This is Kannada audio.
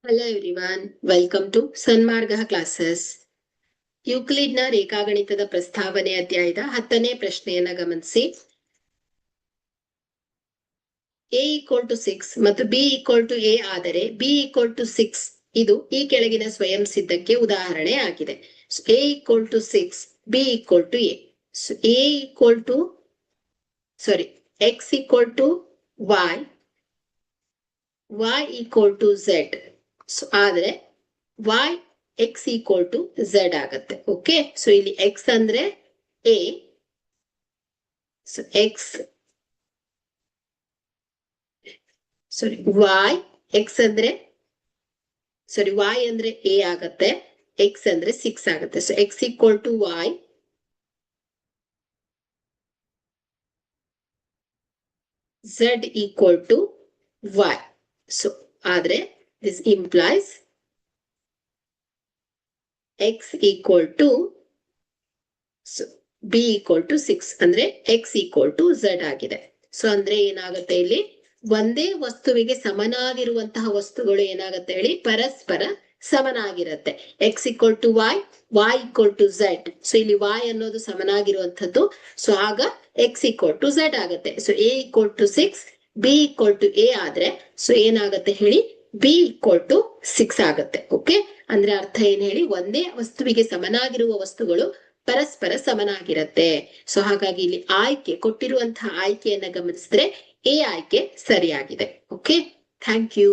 Hello everyone, welcome to Sanmarga classes. ಯೂಕ್ಲಿಡ್ನ ರೇಖಾಗಣಿತದ ಪ್ರಸ್ತಾವನೆ ಅಧ್ಯಾಯದ 10ನೇ ಪ್ರಶ್ನೆಯನ್ನ ಗಮನಿಸಿ. a = 6 ಮತ್ತು b = a ಆದರೆ b = 6 ಇದು ಈ ಕೆಳಗಿನ ಸ್ವಯಂ ಸಿದ್ಧಕ್ಕೆ ಉದಾಹರಣೆ ಆಗಿದೆ. a = 6, b = a. So x = y, y = z. So ಆದ್ರೆ y x = z ಆಗತ್ತೆ. ಓಕೆ, ಸೊ ಇಲ್ಲಿ x ಅಂದ್ರೆ a, ಸೊ y x ಅಂದ್ರೆ y ಅಂದ್ರೆ a ಆಗತ್ತೆ, x ಅಂದ್ರೆ 6 ಆಗತ್ತೆ. So x = y, z = y. So ಆದ್ರೆ this implies x = b = 6 ಅಂದ್ರೆ x = z ಆಗಿದೆ. ಸೊ ಅಂದ್ರೆ ಏನಾಗುತ್ತೆ, ಇಲ್ಲಿ ಒಂದೇ ವಸ್ತುವಿಗೆ ಸಮನಾಗಿರುವಂತಹ ವಸ್ತುಗಳು ಏನಾಗುತ್ತೆ ಹೇಳಿ, ಪರಸ್ಪರ ಸಮನಾಗಿರುತ್ತೆ. x = y, y = z. So ಇಲ್ಲಿ y ಅನ್ನೋದು ಸಮನಾಗಿರುವಂತದ್ದು, ಸೊ ಆಗ x = z ಆಗುತ್ತೆ. ಸೊ a = 6, b = a ಆದ್ರೆ ಸೊ ಏನಾಗುತ್ತೆ ಹೇಳಿ, b = 6 ಆಗತ್ತೆ. ಓಕೆ, ಅಂದ್ರೆ ಅರ್ಥ ಏನ್ ಹೇಳಿ, ಒಂದೇ ವಸ್ತುವಿಗೆ ಸಮನಾಗಿರುವ ವಸ್ತುಗಳು ಪರಸ್ಪರ ಸಮನಾಗಿರತ್ತೆ. ಸೊ ಹಾಗಾಗಿ ಇಲ್ಲಿ ಆಯ್ಕೆ ಕೊಟ್ಟಿರುವಂತಹ ಆಯ್ಕೆಯನ್ನ ಗಮನಿಸಿದ್ರೆ ಎ ಆಯ್ಕೆ ಸರಿಯಾಗಿದೆ. Okay, thank you.